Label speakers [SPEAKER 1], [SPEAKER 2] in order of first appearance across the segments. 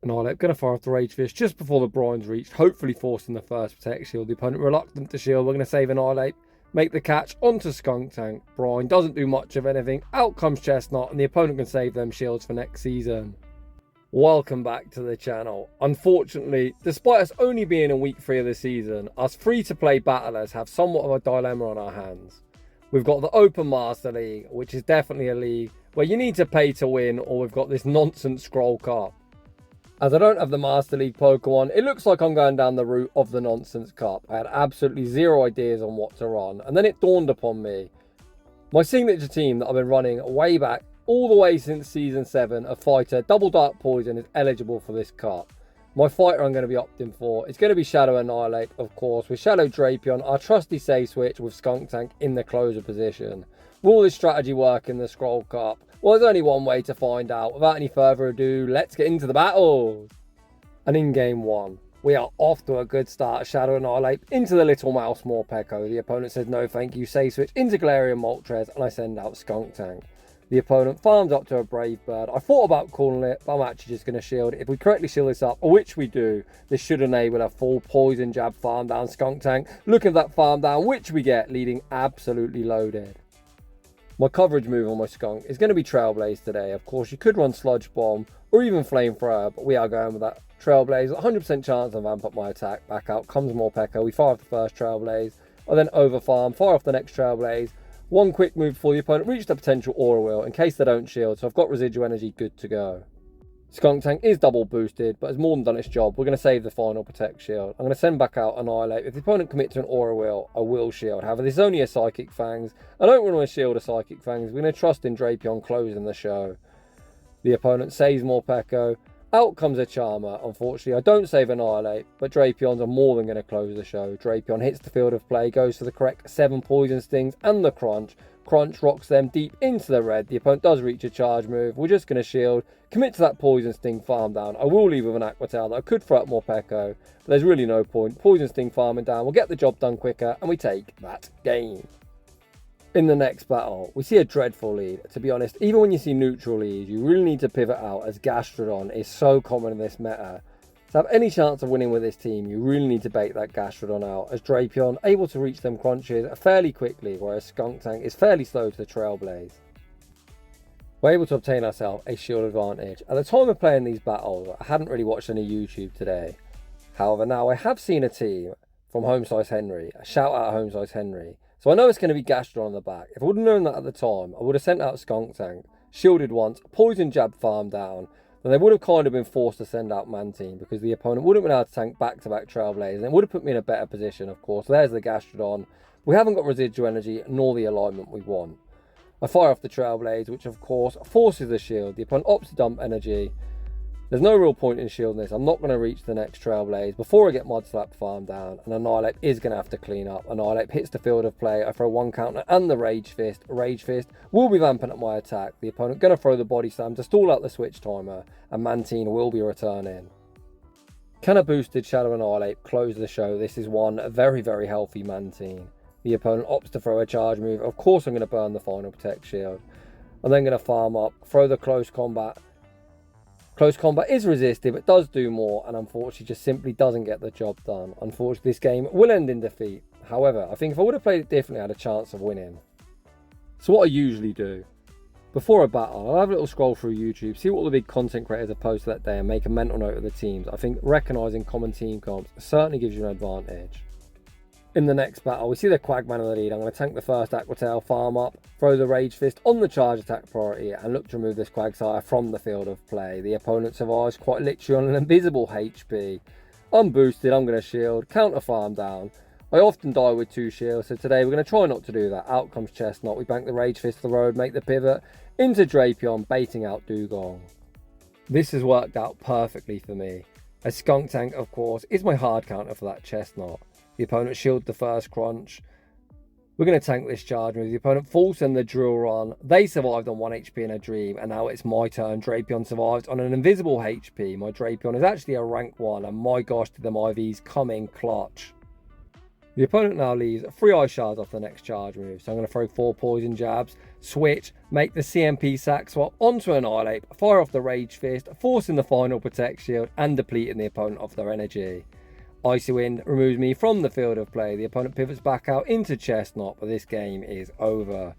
[SPEAKER 1] Annhilape going to fire off the Rage Fist just before the Brine's reached, hopefully forcing the first Protect Shield. The opponent reluctant to shield. We're going to save Annhilape, make the catch onto Skuntank. Brine doesn't do much of anything. Out comes Chestnut, and the opponent can save them shields for next season. Welcome back to the channel. Unfortunately, despite us only being in week 3 of the season, us free-to-play battlers have somewhat of a dilemma on our hands. We've got the Open Master League, which is definitely a league where you need to pay to win, or we've got this nonsense Scroll Cup. As I don't have the Master League Pokemon, it looks like I'm going down the route of the Nonsense Cup. I had absolutely zero ideas on what to run, and then it dawned upon me. My signature team that I've been running way back, all the way since Season 7, a fighter, Double Dark Poison, is eligible for this cup. My fighter I'm going to be opting for is going to be Shadow Annihilate, of course, with Shadow Drapion, our trusty save switch with Skuntank in the closer position. Will this strategy work in the Scroll Cup? Well, there's only one way to find out. Without any further ado, let's get into the battles. And in game 1, we are off to a good start. Shadow Annihilate into the Little Mouse Morpeko. The opponent says no thank you, save switch into Galarian Moltres, and I send out Skuntank. The opponent farms up to a Brave Bird. I thought about calling it, but I'm actually just going to shield it. If we correctly shield this up, which we do, this should enable a full Poison Jab farm down Skuntank. Look at that farm down, which we get, leading absolutely loaded. My coverage move on my Skunk is going to be Trailblaze today. Of course, you could run Sludge Bomb or even Flamethrower, but we are going with that Trailblaze. 100% chance to vamp up my attack. Back out comes Morpeko. We fire off the first Trailblaze. I then overfarm, fire off the next Trailblaze. One quick move before the opponent reaches the potential Aura Wheel in case they don't shield, so I've got residual energy good to go. Skuntank is double boosted, but has more than done its job. We're going to save the final Protect Shield. I'm going to send back out Annihilate. If the opponent commits to an Aura Wheel, I will shield. However, this is only a Psychic Fangs. I don't want to shield a Psychic Fangs. We're going to trust in Drapion closing the show. The opponent saves Morpeko. Out comes a Charmer. Unfortunately, I don't save Annihilate, but Drapion's are more than going to close the show. Drapion hits the field of play, goes for the correct 7 Poison Stings and the Crunch. Crunch rocks them deep into the red. The opponent does reach a charge move. We're just going to shield, commit to that Poison Sting farm down. I will leave with an Aqua Tail that I could throw at Morpeko, but there's really no point. Poison Sting farming down, we'll get the job done quicker, and we take that game. In the next battle, we see a dreadful lead. To be honest, even when you see neutral leads, you really need to pivot out, as Gastrodon is so common in this meta. To have any chance of winning with this team, you really need to bait that Gastrodon out, as Drapion able to reach them crunches fairly quickly, whereas Skuntank is fairly slow to the Trailblaze. We're able to obtain ourselves a shield advantage. At the time of playing these battles, I hadn't really watched any YouTube today. However, now I have seen a team from Home Size Henry, a shout out Home Size Henry. So I know it's going to be Gastrodon on the back. If I would have known that at the time, I would have sent out Skuntank, shielded once, Poison Jab farm down, then they would have kind of been forced to send out Mantine because the opponent wouldn't have been able to tank back-to-back Trailblaze, and it would have put me in a better position, of course. There's the Gastrodon. We haven't got residual energy nor the alignment we want. I fire off the Trailblaze, which of course forces the shield. The opponent opts to dump energy. There's no real point in shielding this. I'm not going to reach the next Trailblaze before I get Mudslap farm down, and Annihilape is going to have to clean up. Annihilape hits the field of play. I throw one counter and the Rage Fist. Rage Fist will be vamping at my attack. The opponent going to throw the Body Slam to stall out the switch timer, and Mantine will be returning. Can a boosted Shadow Annihilate close the show? This is one very, very healthy Mantine. The opponent opts to throw a charge move. Of course I'm going to burn the final Protect Shield. I'm then going to farm up, throw the Close Combat. Close combat is resisted, but does do more, and unfortunately just simply doesn't get the job done. Unfortunately, this game will end in defeat. However, I think if I would have played it differently, I had a chance of winning. So what I usually do, before a battle, I'll have a little scroll through YouTube, see what all the big content creators have posted that day, and make a mental note of the teams. I think recognising common team comps certainly gives you an advantage. In the next battle, we see the Quagman in the lead. I'm going to tank the first Aqua Tail, farm up, throw the Rage Fist on the charge attack priority, and look to remove this Quagsire from the field of play. The opponent survives quite literally on an invisible HP. I'm boosted, I'm going to shield, counter farm down. I often die with 2 shields, so today we're going to try not to do that. Out comes Chestnut, we bank the Rage Fist to the road, make the pivot into Drapion, baiting out Dugong. This has worked out perfectly for me, as Skuntank, of course, is my hard counter for that Chestnut. The opponent shielded the first crunch. We're going to tank this charge move. The opponent falls in the drill run. They survived on 1 HP in a dream, and now it's my turn. Drapion survived on an invisible HP. My Drapion is actually a rank 1, and my gosh, did them IVs come in clutch. The opponent now leaves 3 ice shards off the next charge move, so I'm going to throw 4 poison jabs, switch, make the CMP sack swap onto Annihilape, fire off the Rage Fist, forcing the final Protect Shield and depleting the opponent of their energy. Icy Wind removes me from the field of play. The opponent pivots back out into Chestnut, but this game is over.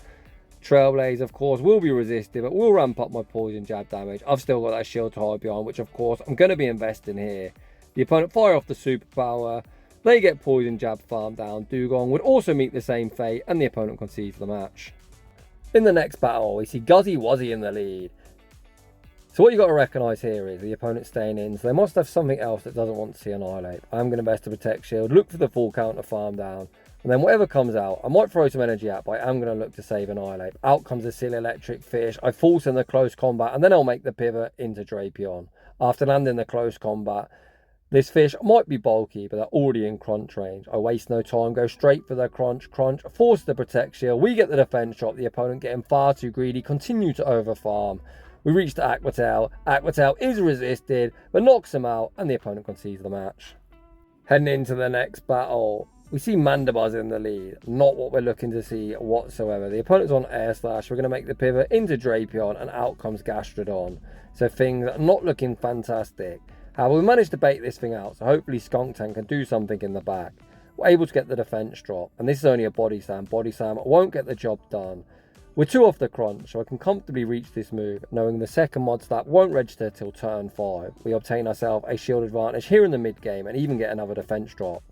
[SPEAKER 1] Trailblaze, of course, will be resisted, but will ramp up my poison jab damage. I've still got that shield to hide behind, which of course I'm going to be investing here. The opponent fire off the superpower. They get poison jab farm down. Dugong would also meet the same fate, and the opponent concedes the match. In the next battle, we see Guzzy Wuzzy in the lead. So what you got to recognise here is the opponent staying in, so they must have something else that doesn't want to see Annihilate. I'm going to invest a Protect Shield, look for the full counter farm down, and then whatever comes out, I might throw some energy out, but I am going to look to save Annihilate. Out comes a silly electric fish, I force in the close combat, and then I'll make the pivot into Drapion. After landing the close combat, this fish might be bulky, but they're already in crunch range. I waste no time, go straight for the crunch, force the Protect Shield, we get the defense drop, the opponent getting far too greedy, continue to overfarm. We reach to Aquatail. Aquatail is resisted, but knocks him out, and the opponent concedes the match. Heading into the next battle, we see Mandibuzz in the lead. Not what we're looking to see whatsoever. The opponent's on Air Slash. We're going to make the pivot into Drapion, and out comes Gastrodon. So things are not looking fantastic. However, we managed to bait this thing out, so hopefully Skuntank can do something in the back. We're able to get the defense drop, and this is only a Body Slam. Body Slam won't get the job done. We're 2 off the crunch, so I can comfortably reach this move, knowing the second mod slap won't register till turn 5. We obtain ourselves a shield advantage here in the mid game and even get another defense drop.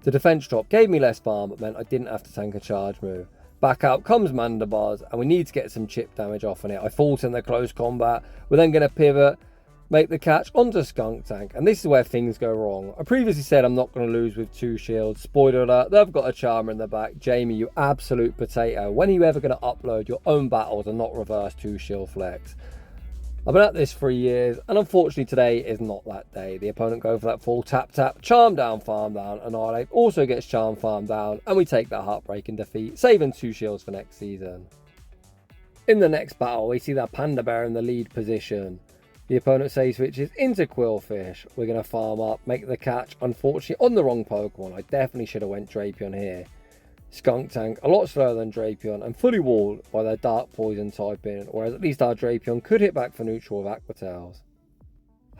[SPEAKER 1] The defense drop gave me less farm, but meant I didn't have to tank a charge move. Back out comes Mandibuzz, and we need to get some chip damage off on it. I fought in the close combat. We're then going to pivot, make the catch onto Skuntank, and this is where things go wrong. I previously said I'm not going to lose with 2 shields. Spoiler alert, they've got a charmer in the back. Jamie, you absolute potato. When are you ever going to upload your own battles and not reverse 2 shield flex? I've been at this 3 years, and unfortunately today is not that day. The opponent go for that full tap, charm down, farm down. Annihilape also gets charm farm down, and we take that heartbreaking defeat, saving 2 shields for next season. In the next battle, we see that Panda Bear in the lead position. The opponent say switches into Quillfish. We're going to farm up, make the catch. Unfortunately, on the wrong Pokemon. I definitely should have went Drapion here. Skuntank, a lot slower than Drapion, and fully walled by their Dark Poison typing, whereas at least our Drapion could hit back for neutral with Aquatails.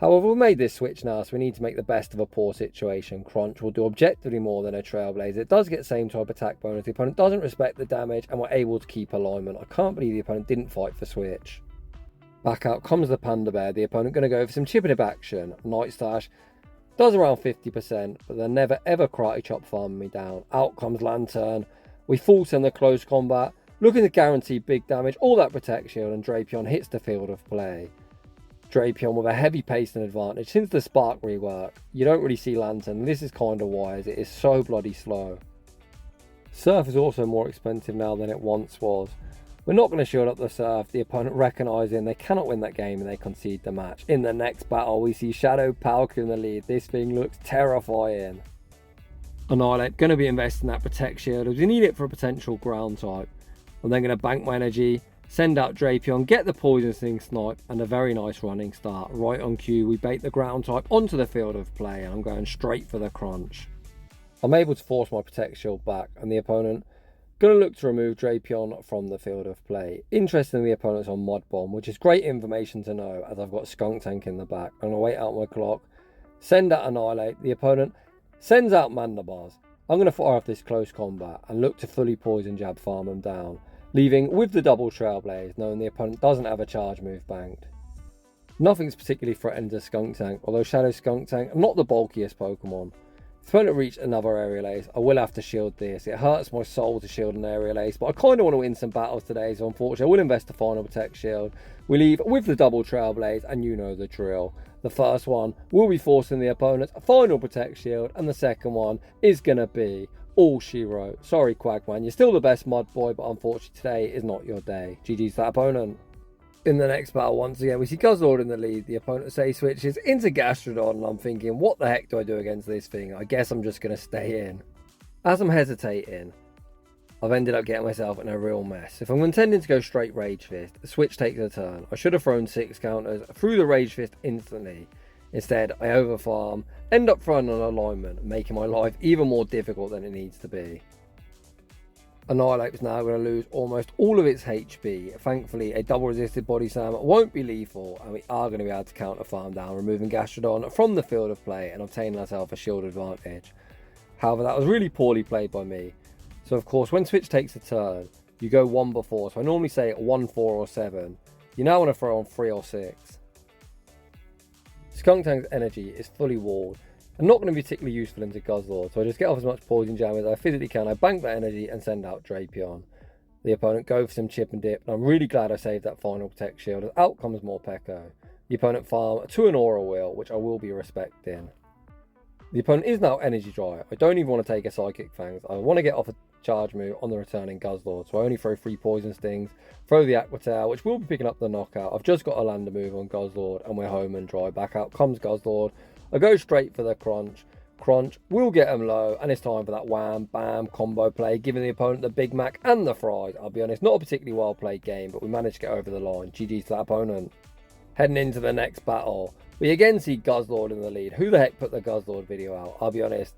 [SPEAKER 1] However, we made this switch now, so we need to make the best of a poor situation. Crunch will do objectively more than a Trailblaze. It does get same type attack bonus. The opponent doesn't respect the damage, and we're able to keep alignment. I can't believe the opponent didn't fight for switch. Back out comes the Panda Bear, the opponent going to go for some chip-and-dip action. Night Slash does around 50%, but they're never ever Karate Chop farming me down. Out comes Lantern. We force in the close combat, looking to guarantee big damage, all that Protect Shield, and Drapion hits the field of play. Drapion with a heavy pacing advantage. Since the Spark rework, you don't really see Lantern, and this is kind of why, as it is so bloody slow. Surf is also more expensive now than it once was. We're not going to shield up the Surf, the opponent recognising they cannot win that game and they concede the match. In the next battle, we see Shadow Drapion in the lead. This thing looks terrifying. Annihilate, going to be investing that Protect Shield as we need it for a potential ground type. I'm then going to bank my energy, send out Drapion, get the Poison Sting Snipe, and a very nice running start. Right on cue, we bait the ground type onto the field of play, and I'm going straight for the crunch. I'm able to force my Protect Shield back, and the opponent going to look to remove Drapion from the field of play. Interestingly, the opponent's on Mod Bomb, which is great information to know as I've got Skuntank in the back. I'm going to wait out my clock, send out Annihilate. The opponent sends out Mandibuzz. I'm going to fire off this close combat and look to fully Poison Jab farm them down, leaving with the double Trailblaze, knowing the opponent doesn't have a charge move banked. Nothing's particularly threatening to Skuntank, although Shadow Skuntank are not the bulkiest Pokemon. If I opponent reach another Aerial Ace, I will have to shield this. It hurts my soul to shield an Aerial Ace, but I kind of want to win some battles today, so unfortunately I will invest the final Protect Shield. We leave with the double Trailblaze, and you know the drill. The first one will be forcing the opponent's final Protect Shield, and the second one is going to be all she wrote. Sorry, Quagman, you're still the best mod boy, but unfortunately today is not your day. GG's that opponent. In the next battle, once again, we see Guzzlord in the lead. The opponent say switches into Gastrodon, and I'm thinking, what the heck do I do against this thing? I guess I'm just going to stay in. As I'm hesitating, I've ended up getting myself in a real mess. If I'm intending to go straight Rage Fist, the switch takes a turn. I should have thrown 6 counters, threw the Rage Fist instantly. Instead, I overfarm, end up throwing an alignment, making my life even more difficult than it needs to be. Annihilape is now going to lose almost all of its HP. Thankfully, a double resisted body slam won't be lethal, and we are going to be able to counter farm down, removing Gastrodon from the field of play and obtaining ourselves a shield advantage. However, that was really poorly played by me. So of course, when Switch takes a turn, you go 1 before, so I normally say 1, 4 or 7. You now want to throw on 3 or 6. Skuntank's energy is fully walled and not going to be particularly useful into Guzzlord, so I just get off as much poison jam as I physically can. I bank that energy and send out Drapion. The opponent go for some chip and dip, and I'm really glad I saved that final Protect Shield as out comes Morpeko. The opponent farm to an Aura Wheel, which I will be respecting. The opponent is now energy dry. I don't even want to take a Psychic Fangs. I want to get off a charge move on the returning Guzzlord, so I only throw 3 Poison Stings, throw the Aqua Tail, which will be picking up the knockout. I've just got a lander move on Guzzlord, and we're home and dry. Back out comes Guzzlord. I go straight for the Crunch. Crunch will get him low, and it's time for that wham bam combo play, giving the opponent the Big Mac and the fries. I'll be honest, not a particularly well played game, but we managed to get over the line. GG's to that opponent. Heading into the next battle, we again see Guzzlord in the lead. Who the heck put the Guzzlord video out? I'll be honest,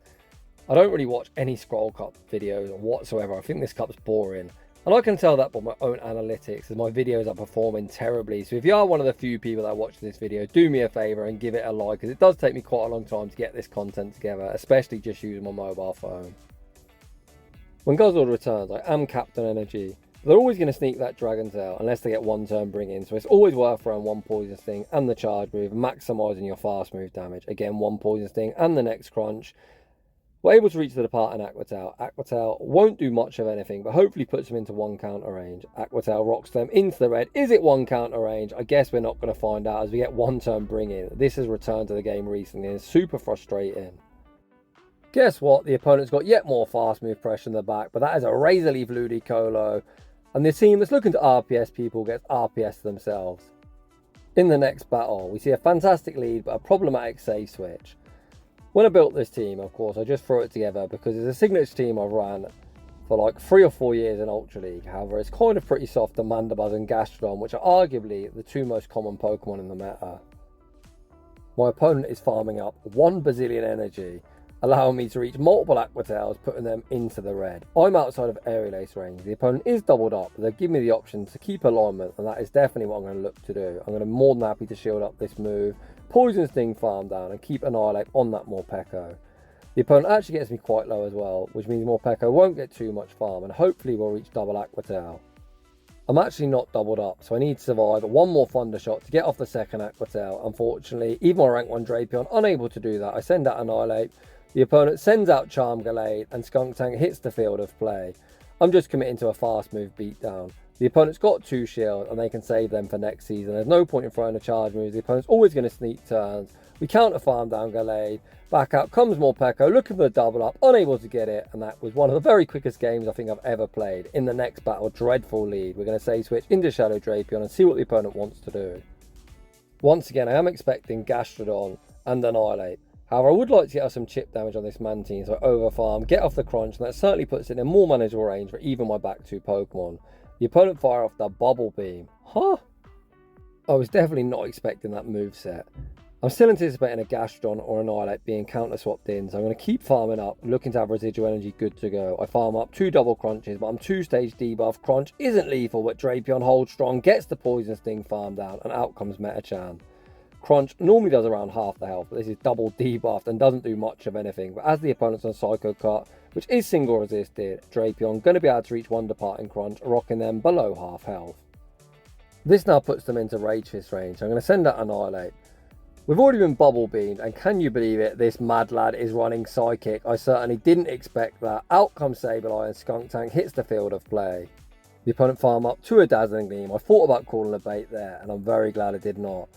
[SPEAKER 1] I don't really watch any Scroll Cup videos whatsoever. I think this cup's boring. And I can tell that by my own analytics, as my videos are performing terribly. So if you are one of the few people that watch this video, do me a favour and give it a like, because it does take me quite a long time to get this content together, especially just using my mobile phone. When Guzzlord returns, I am Captain Energy. They're always going to sneak that Dragon Tail unless they get 1 turn bring in, so it's always worth throwing 1 Poison Sting and the charge move, maximising your fast move damage. Again, 1 Poison Sting and the next Crunch. We're able to reach the departing Aqua Tail. Aqua Tail won't do much of anything, but hopefully puts them into 1 counter range. Aqua Tail rocks them into the red. Is it 1 counter range? I guess we're not going to find out as we get 1 turn bring in. This has returned to the game recently and it's super frustrating. Guess what? The opponent's got yet more fast move pressure in the back, but that is a Razor Leaf Ludicolo. And the team that's looking to RPS people gets RPS themselves. In the next battle, we see a fantastic lead, but a problematic save switch. When I built this team, of course, I just threw it together because it's a signature team I've ran for like 3 or 4 years in Ultra League. However, it's kind of pretty soft on Mandibuzz and Gastrodon, which are arguably the 2 most common Pokemon in the meta. My opponent is farming up 1 bazillion energy, allowing me to reach multiple Aqua Tails, putting them into the red. I'm outside of Aerial Ace range. The opponent is doubled up, but they've given me the option to keep alignment, and that is definitely what I'm going to look to do. I'm going to be more than happy to shield up this move, Poison Sting farm down, and keep Annihilate on that Morpeko. The opponent actually gets me quite low as well, which means Morpeko won't get too much farm, and hopefully we'll reach double Aqua Tail. I'm actually not doubled up, so I need to survive 1 more Thunder Shot to get off the second Aqua Tail. Unfortunately, even my rank 1 Drapion unable to do that. I send out Annihilate. The opponent sends out Charm Gallade and Skuntank hits the field of play. I'm just committing to a fast move beatdown. The opponent's got 2 shields and they can save them for next season. There's no point in throwing a charge move. The opponent's always going to sneak turns. We counter farm down Gallade. Back out comes Morpeko, looking for the double up, unable to get it. And that was one of the very quickest games I think I've ever played. In the next battle, dreadful lead. We're going to save switch into Shadow Drapion and see what the opponent wants to do. Once again, I am expecting Gastrodon and Annihilape. However, I would like to get us some chip damage on this Mantine, so I overfarm, get off the Crunch, and that certainly puts it in a more manageable range for even my back 2 Pokemon. The opponent fire off the Bubble Beam. Huh? I was definitely not expecting that moveset. I'm still anticipating a Gastrodon or an Annihilape being counter swapped in, so I'm going to keep farming up, looking to have residual energy good to go. I farm up 2 double Crunches, but I'm 2-stage debuff. Crunch isn't lethal, but Drapion holds strong, gets the Poison Sting farm down, and out comes Metachan. Crunch normally does around half the health, but this is double debuffed and doesn't do much of anything. But as the opponent's on Psycho Cut, which is single resisted, Drapion going to be able to reach 1 departing Crunch, rocking them below half health. This now puts them into Rage Fist range, so I'm going to send out Annihilate. We've already been bubble beamed, and can you believe it, this mad lad is running Psychic. I certainly didn't expect that. Out comes Sableye and Skuntank hits the field of play. The opponent farm up to a Dazzling Gleam. I thought about calling a bait there, and I'm very glad I did not.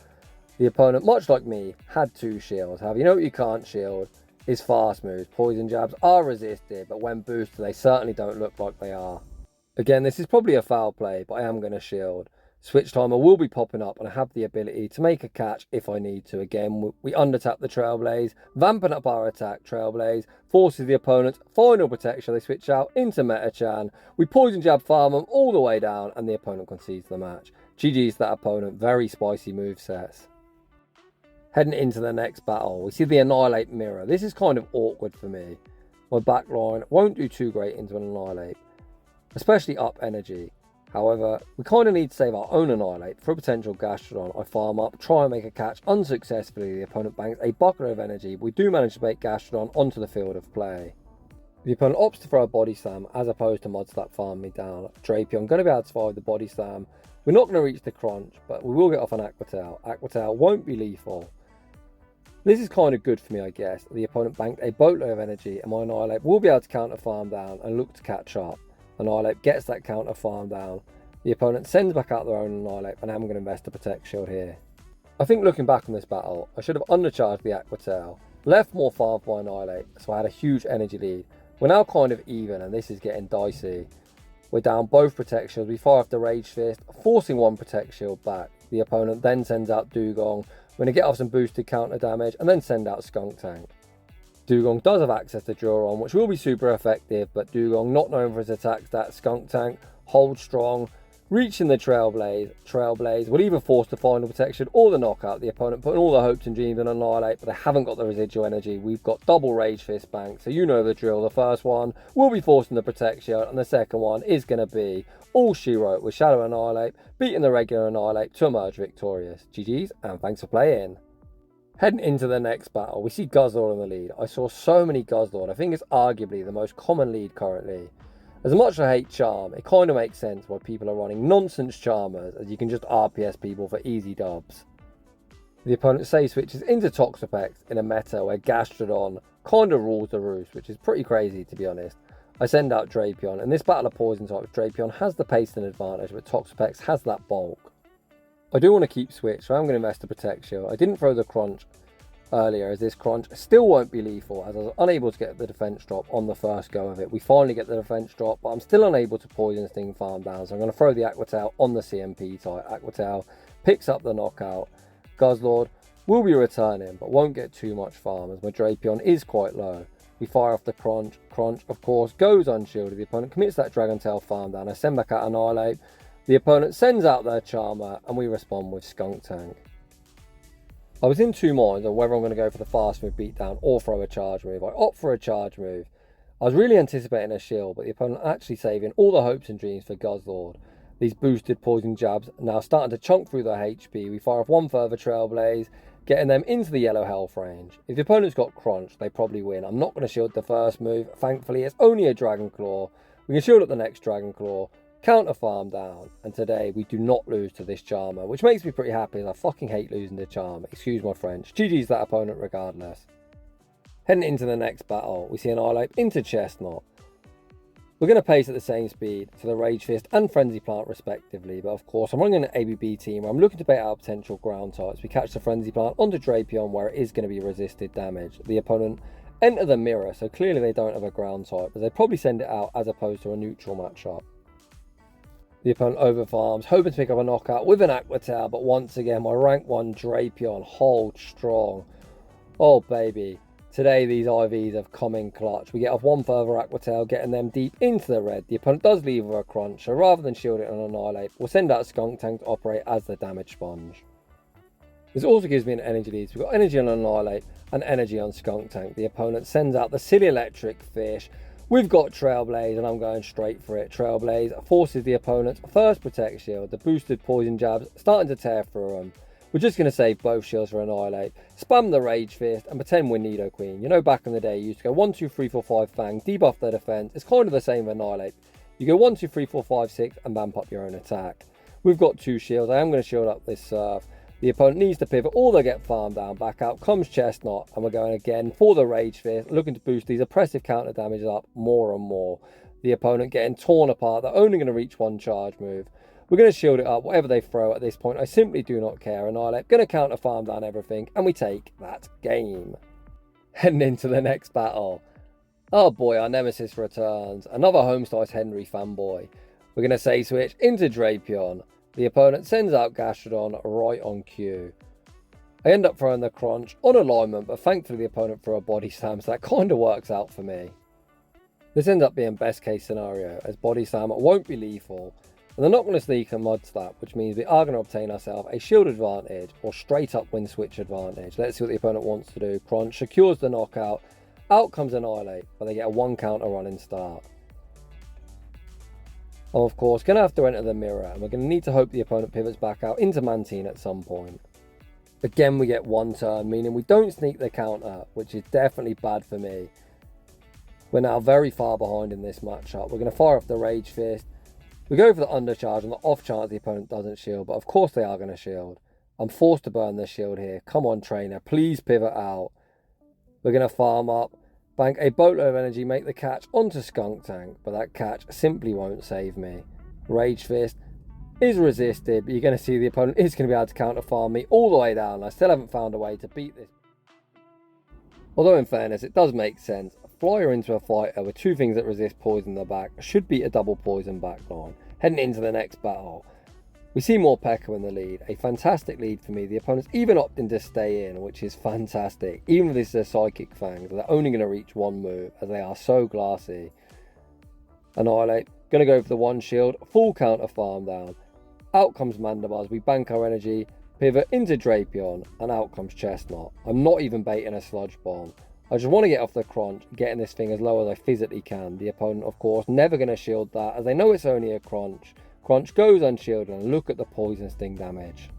[SPEAKER 1] The opponent, much like me, had 2 shields. However, you know what you can't shield is fast moves. Poison jabs are resisted, but when boosted, they certainly don't look like they are. Again, this is probably a foul play, but I am going to shield. Switch timer will be popping up, and I have the ability to make a catch if I need to. Again, we undertap the Trailblaze, vamping up our attack. Trailblaze forces the opponent's final protection. They switch out into Metachan. We poison jab farm them all the way down, and the opponent concedes the match. GG's to that opponent. Very spicy movesets. Heading into the next battle, we see the Annihilape mirror. This is kind of awkward for me. My backline won't do too great into an Annihilape, especially up energy. However, we kind of need to save our own Annihilape for a potential Gastrodon. I farm up, try and make a catch unsuccessfully. The opponent banks a bucket of energy, but we do manage to make Gastrodon onto the field of play. The opponent opts to throw a body slam as opposed to mod slap farm me down. Drapion going to be able to survive the body slam. We're not going to reach the crunch, but we will get off an Aqua Tail. Aqua Tail won't be lethal. This is kind of good for me, I guess. The opponent banked a boatload of energy and my Annihilape will be able to counter farm down and look to catch up. Annihilape gets that counter farm down. The opponent sends back out their own Annihilape and I'm going to invest a Protect Shield here. I think looking back on this battle, I should have undercharged the Aqua Tail, left more farm for my Annihilape, so I had a huge energy lead. We're now kind of even and this is getting dicey. We're down both Protect Shields. We fire off the Rage Fist, forcing one Protect Shield back. The opponent then sends out Dugong. We're going to get off some boosted counter damage and then send out Skuntank. Dugong does have access to Duron, which will be super effective, but Dugong, not known for his attack stats, Skuntank holds strong, reaching the Trailblaze. Trailblaze will either force the final protection or the knockout. The opponent putting all their hopes and dreams on Annihilate, but they haven't got the residual energy. We've got double Rage Fist bank, so you know the drill. The first one will be forcing the Protect Shield, and the second one is going to be all she wrote with Shadow Annihilate, beating the regular Annihilate to emerge victorious. GG's, and thanks for playing. Heading into the next battle, we see Guzzlord in the lead. I saw so many Guzzlord. I think it's arguably the most common lead currently. As much as I hate Charm, it kind of makes sense why people are running nonsense Charmers, as you can just RPS people for easy dubs. The opponent save switches into Toxapex in a meta where Gastrodon kind of rules the roost, which is pretty crazy to be honest. I send out Drapion. In this battle of poison types, Drapion has the pace and advantage, but Toxapex has that bulk. I do want to keep switch, so I'm going to invest a Protect Shield. I didn't throw the crunch earlier, as this crunch still won't be lethal, as I was unable to get the defense drop on the first go of it. We finally get the defense drop, but I'm still unable to poison Sting farm down, so I'm going to throw the Aqua Tail on the CMP type. Aqua Tail picks up the knockout. Guzzlord will be returning, but won't get too much farm, as my Drapion is quite low. We fire off the crunch. Crunch, of course, goes unshielded. The opponent commits that Dragon Tail farm down. I send back out Annihilate. The opponent sends out their Charmer, and we respond with Skuntank. I was in two minds on whether I'm going to go for the fast move beatdown or throw a charge move. I opt for a charge move. I was really anticipating a shield, but the opponent actually saving all the hopes and dreams for Guzzlord. These boosted poison jabs are now starting to chunk through their HP. We fire off one further Trailblaze, getting them into the yellow health range. If the opponent's got crunch, they probably win. I'm not going to shield the first move. Thankfully, it's only a Dragon Claw. We can shield up the next Dragon Claw, counter farm down, and today we do not lose to this Charmer, which makes me pretty happy, as I fucking hate losing to Charm. Excuse my French. GG's that opponent regardless. Heading into the next battle, we see an Annhilape into Chestnut. We're going to pace at the same speed to the Rage Fist and Frenzy Plant respectively, but of course I'm running an ABB team where I'm looking to bait out potential ground types. We catch the Frenzy Plant onto Drapion where it is going to be resisted damage. The opponent enter the mirror, so clearly they don't have a ground type, but they probably send it out as opposed to a neutral matchup. The opponent overfarms, hoping to pick up a knockout with an Aqua Tail, but once again my rank 1 Drapion holds strong. Oh baby, today these IVs have come in clutch. We get off one further Aqua Tail, getting them deep into the red. The opponent does leave with a crunch, so rather than shield it on Annihilate, we'll send out a Skuntank to operate as the damage sponge. This also gives me an energy lead, so we've got energy on Annihilate and energy on Skuntank. The opponent sends out the silly electric fish. We've got Trailblaze and I'm going straight for it. Trailblaze forces the opponent's first Protect Shield. The boosted poison jabs starting to tear through them. We're just going to save both shields for Annihilate, spam the Rage Fist and pretend we're Nidoqueen. You know, back in the day you used to go 1, 2, 3, 4, 5 Fang, debuff their defense. It's kind of the same with Annihilate. You go 1, 2, 3, 4, 5, 6 and vamp up your own attack. We've got 2 shields. I am going to shield up this Surf. The opponent needs to pivot, or they get farmed down. Back out comes Chestnut, and we're going again for the Rage Fist, looking to boost these oppressive counter damages up more and more. The opponent getting torn apart. They're only going to reach one charge move. We're going to shield it up, whatever they throw at this point. I simply do not care. Annihilate going to counter farm down everything, and we take that game. Heading into the next battle. Oh boy, our nemesis returns. Another Homestar's Henry fanboy. We're going to say switch into Drapion. The opponent sends out Gastrodon right on cue. I end up throwing the crunch on alignment, but thankfully the opponent threw a body slam, so that kind of works out for me. This ends up being best case scenario, as body slam won't be lethal. And they're not going to sneak a mud slap, which means we are going to obtain ourselves a shield advantage or straight up win switch advantage. Let's see what the opponent wants to do. Crunch secures the knockout. Out comes Annihilate, but they get a 1 counter running start. I'm of course going to have to enter the mirror, and we're going to need to hope the opponent pivots back out into Mantine at some point. Again, we get 1 turn, meaning we don't sneak the counter, which is definitely bad for me. We're now very far behind in this matchup. We're going to fire off the Rage Fist. We go for the undercharge on the off chance the opponent doesn't shield, but of course they are going to shield. I'm forced to burn the shield here. Come on, trainer, please pivot out. We're going to farm up, bank a boatload of energy, make the catch onto Skuntank, but that catch simply won't save me. Rage Fist is resisted, but you're going to see the opponent is going to be able to counter farm me all the way down. I still haven't found a way to beat this. Although in fairness, it does make sense. A flyer into a fighter with 2 things that resist poison in the back should beat a double poison backline. Heading into the next battle, we see more Pekka in the lead. A fantastic lead for me. The opponent's even opting to stay in, which is fantastic. Even if this is a Psychic Fangs, they're only going to reach 1 move as they are so glassy. Annihilate, going to go for the 1 shield, full counter farm down. Out comes Mandibars, we bank our energy, pivot into Drapion, and out comes Chestnut. I'm not even baiting a Sludge Bomb. I just want to get off the crunch, getting this thing as low as I physically can. The opponent, of course, never going to shield that, as they know it's only a crunch. Crunch goes unshielded, and look at the poison sting damage.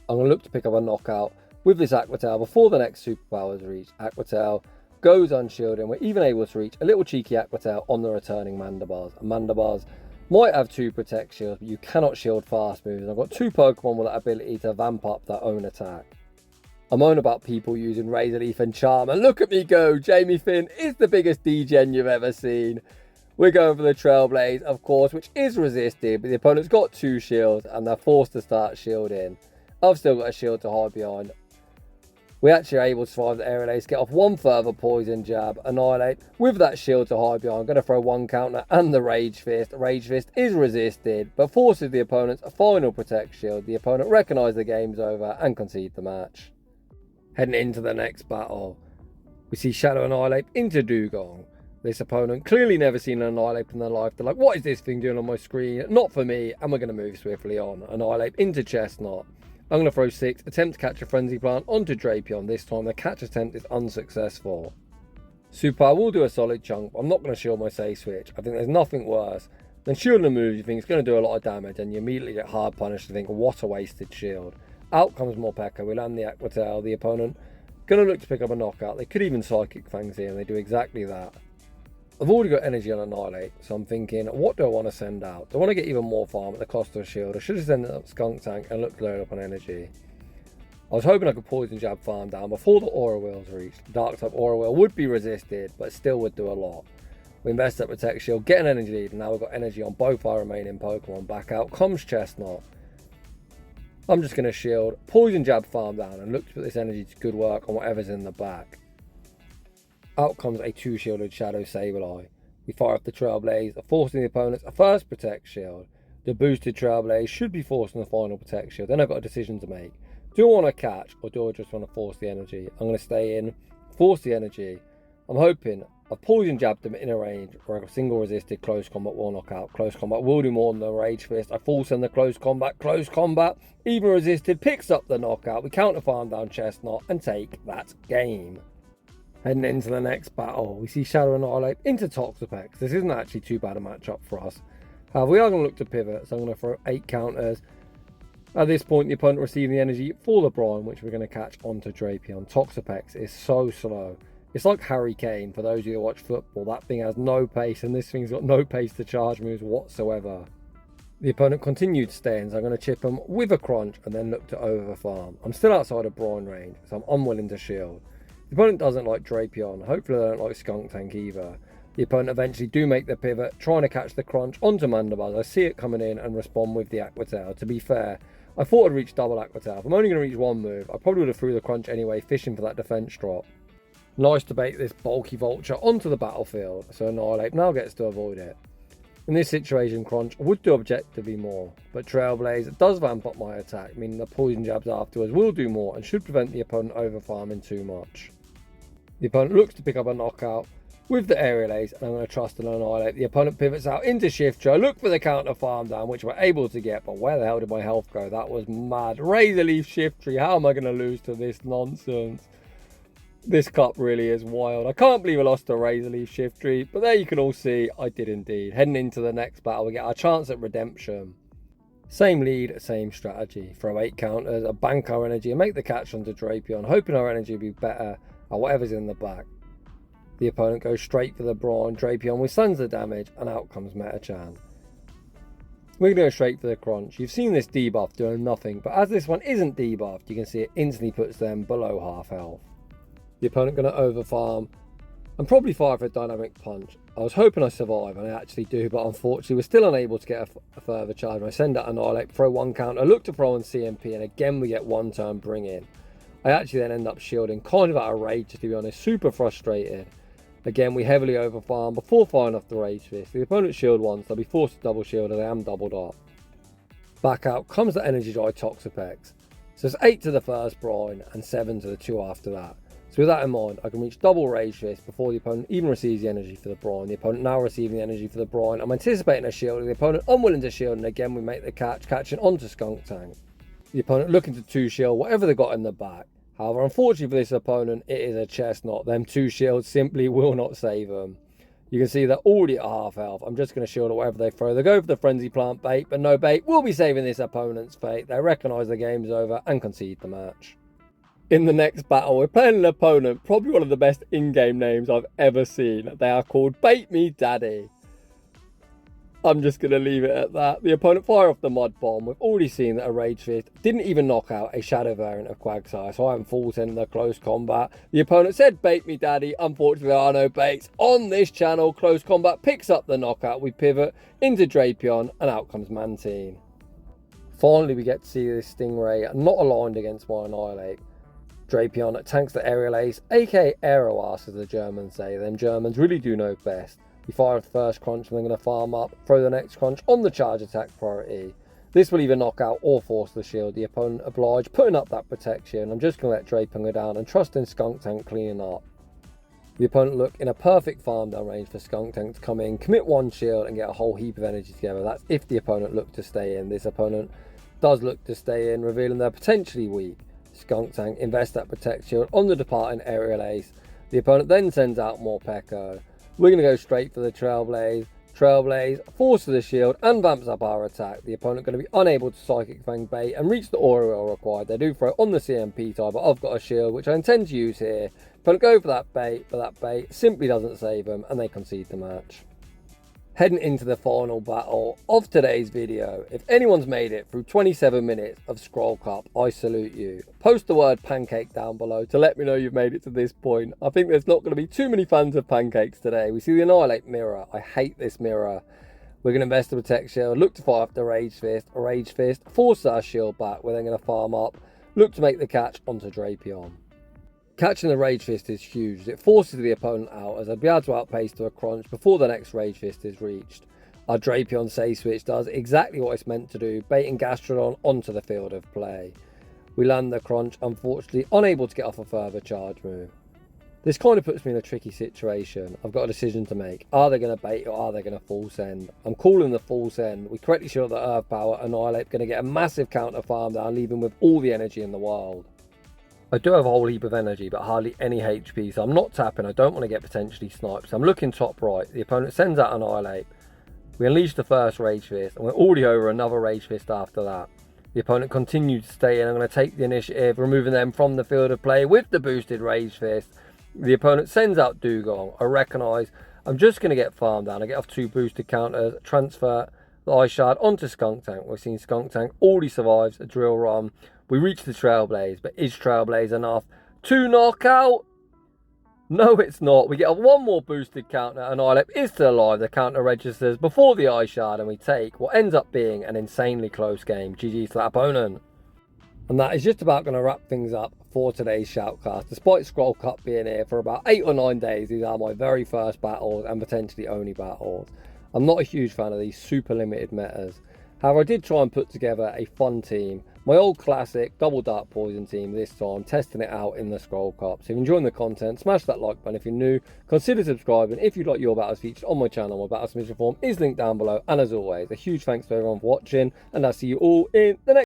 [SPEAKER 1] I'm going to look to pick up a knockout with this Aqua Tail before the next superpower is reached. Aqua Tail goes unshielded, and we're even able to reach a little cheeky Aqua Tail on the returning Mandibars. Mandibars might have 2 protect shields, but you cannot shield fast moves. I've got 2 Pokemon with that ability to vamp up their own attack. I'm on about people using Razor Leaf and Charm, and look at me go! Jamie Finn is the biggest degen you've ever seen. We're going for the Trailblaze, of course, which is resisted, but the opponent's got 2 shields, and they're forced to start shielding. I've still got a shield to hide behind. We actually are able to survive the aerial ace, get off 1 further poison jab, Annihilate with that shield to hide behind. I'm going to throw 1 counter and the Rage Fist. Rage Fist is resisted, but forces the opponent's final protect shield. The opponent recognises the game's over and concede the match. Heading into the next battle, we see Shadow Annihilape into Dugong. This opponent clearly never seen an Annihilape in their life. They're like, what is this thing doing on my screen? Not for me, and we're going to move swiftly on. Annihilape into Chestnut. I'm going to throw 6, attempt to catch a Frenzy Plant onto Drapion. This time the catch attempt is unsuccessful. Super will do a solid chunk, but I'm not going to shield my Say Switch. I think there's nothing worse than shielding a move you think it's going to do a lot of damage, and you immediately get hard punished to think, what a wasted shield. Out comes more Pekka, we land the Aqua Tail. The opponent going to look to pick up a knockout. They could even Psychic Fangs here, and they do exactly that. I've already got energy on Annihilate, so I'm thinking, what do I want to send out? Do I want to get even more farm at the cost of a shield? I should have sent up Skuntank and looked to load up on energy. I was hoping I could poison jab farm down before the Aura Wheels reached. Dark type Aura Wheel would be resisted, but still would do a lot. We invest up Protect Shield, get an energy lead, and now we've got energy on both our remaining Pokemon. Back out comes Chestnut. I'm just going to shield, poison jab farm down, and look to put this energy to good work on whatever's in the back. Out comes a 2-shielded Shadow Sableye. We fire off the Trailblaze, forcing the opponents a first Protect Shield. The boosted Trailblaze should be forcing the final Protect Shield. Then I've got a decision to make. Do I want to catch, or do I just want to force the energy? I'm going to stay in, force the energy. I'm hoping I've poison jabbed them in a range where a single resisted close combat will knock out. Close combat will do more than the Rage Fist. I force in the close combat, even resisted, picks up the knockout. We counter farm down Chestnut and take that game. Heading into the next battle, we see Shadow Annihilate into Toxapex. This isn't actually too bad a matchup for us. However, we are going to look to pivot, so I'm going to throw 8 counters. At this point, the opponent receiving the energy for the Brine, which we're going to catch onto Drapion. Toxapex is so slow. It's like Harry Kane, for those of you who watch football. That thing has no pace, and this thing's got no pace to charge moves whatsoever. The opponent continued staying, so I'm going to chip him with a crunch and then look to overfarm. I'm still outside of Brine range, so I'm unwilling to shield. The opponent doesn't like Drapion. Hopefully they don't like Skuntank either. The opponent eventually do make the pivot, trying to catch the crunch onto Mandibars. I see it coming in and respond with the Aqua Tail. To be fair, I thought I'd reach double Aqua Tail. If I'm only going to reach 1 move, I probably would have threw the crunch anyway, fishing for that defense drop. Nice to bait this bulky vulture onto the battlefield, so Annihilate now gets to avoid it. In this situation, Crunch would do objectively more, but Trailblaze does vamp up my attack, meaning the poison jabs afterwards will do more and should prevent the opponent overfarming too much. The opponent looks to pick up a knockout. with the aerial ace, and I'm going to trust and annihilate. The opponent pivots out into shift show, look for the counter farm down, which we're able to get, but where the hell did my health go? That was mad. Razor Leaf shift tree, how am I going to lose to this nonsense? This cup really is wild. I can't believe I lost to Razor Leaf shift tree, but there you can all see I did indeed. Heading into the next battle, we get our chance at redemption. Same lead, same strategy. Throw 8 counters, a bank our energy and make the catch onto Drapion, hoping our energy will be better at whatever's in the back. The opponent goes straight for the Brawn. Drapion withstands the damage, and out comes Metachan. We're going to go straight for the crunch. You've seen this debuff doing nothing, but as this one isn't debuffed, you can see it instantly puts them below half health. The opponent going to overfarm and probably fire for a dynamic punch. I was hoping I survive, and I actually do, but unfortunately we're still unable to get a further charge. I send out Annihilape, throw 1 counter, look to throw on CMP, and again we get 1 turn bring in. I actually then end up shielding, kind of out of rage to be honest, super frustrated. Again, we heavily overfarm before firing off the Rage Fist. The opponent shield once, they'll be forced to double shield as I am doubled up. Back out comes the Energy Dry Toxapex. So it's 8 to the first brine and 7 to the 2 after that. So with that in mind, I can reach double Rage Fist before the opponent even receives the energy for the brine. The opponent now receiving the energy for the brine. I'm anticipating a shield, the opponent unwilling to shield, and again we make the catch, catching onto Skuntank. The opponent looking to 2 shield whatever they got in the back. However, unfortunately for this opponent, it is a chestnut. Them 2 shields simply will not save them. You can see they're already at half health. I'm just going to shield whatever they throw. They go for the Frenzy Plant bait, but no bait will be saving this opponent's fate. They recognise the game's over and concede the match. In the next battle, we're playing an opponent, probably one of the best in-game names I've ever seen. They are called Bait Me Daddy. I'm just going to leave it at that. The opponent fire off the Mud Bomb. We've already seen that a Rage Fist didn't even knock out a Shadow variant of Quagsire, so I am full sending the close combat. The opponent said bait me daddy. Unfortunately, there are no baits on this channel. Close combat picks up the knockout. We pivot into Drapion and out comes Mantine. Finally, we get to see this Stingray not aligned against my Annihilape. Drapion tanks the aerial ace, aka Aero Ass as the Germans say. Them Germans really do know best. We fire the first crunch and then going to farm up, throw the next crunch on the charge attack priority. This will either knock out or force the shield. The opponent obliged, putting up that protection. I'm just going to let Drapion go down and trust in Skuntank cleaning up. The opponent look in a perfect farm down range for Skuntank to come in, commit 1 shield and get a whole heap of energy together. That's if the opponent looked to stay in. This opponent does look to stay in, revealing they're potentially weak. Skuntank invests that protect shield on the departing aerial ace. The opponent then sends out more Pekko. We're going to go straight for the Trailblaze. Trailblaze forces the shield and vamps up our attack. The opponent going to be unable to Psychic Fang bait and reach the Aura required. They do throw on the CMP tie, but I've got a shield which I intend to use here. Opponent go for that bait, but that bait simply doesn't save them and they concede the match. Heading into the final battle of today's video. If anyone's made it through 27 minutes of Scroll Cup, I salute you. Post the word pancake down below to let me know you've made it to this point. I think there's not going to be too many fans of pancakes today. We see the Annihilate mirror. I hate this mirror. We're going to invest the Protect Shield, look to fire up the Rage Fist, force our shield back. We're then going to farm up, look to make the catch onto Drapion. Catching the Rage Fist is huge. It forces the opponent out as they'll be able to outpace to a crunch before the next Rage Fist is reached. Our Drapion Say Switch does exactly what it's meant to do, baiting Gastrodon onto the field of play. We land the crunch, unfortunately unable to get off a further charge move. This kind of puts me in a tricky situation. I've got a decision to make. Are they going to bait or are they going to full send? I'm calling the full send. We correctly shield the Earth Power. Annihilate going to get a massive counter farm down, leaving with all the energy in the world. I do have a whole heap of energy, but hardly any HP, so I'm not tapping. I don't want to get potentially sniped. So I'm looking top right. The opponent sends out Annihilate. We unleash the first Rage Fist, and we're already over another Rage Fist after that. The opponent continues to stay in. I'm going to take the initiative, removing them from the field of play with the boosted Rage Fist. The opponent sends out Dugong. I recognise I'm just going to get farmed down. I get off 2 boosted counters, transfer the Ice Shard onto Skuntank. We've seen Skuntank already survives a drill run. We reach the Trailblaze, but is Trailblaze enough to knock out? No, it's not. We get 1 more boosted counter. Annihilape is still alive. The counter registers before the Ice Shard, and we take what ends up being an insanely close game. GG to that opponent. And that is just about going to wrap things up for today's Shoutcast. Despite Scroll Cup being here for about 8 or 9 days, these are my very first battles and potentially only battles. I'm not a huge fan of these super limited metas. However, I did try and put together a fun team. My old classic double dark poison team this time, testing it out in the Scroll Cup. So if you're enjoying the content, smash that like button. If you're new, consider subscribing. If you'd like your battles featured on my channel, my battle submission form is linked down below. And as always, a huge thanks to everyone for watching, and I'll see you all in the next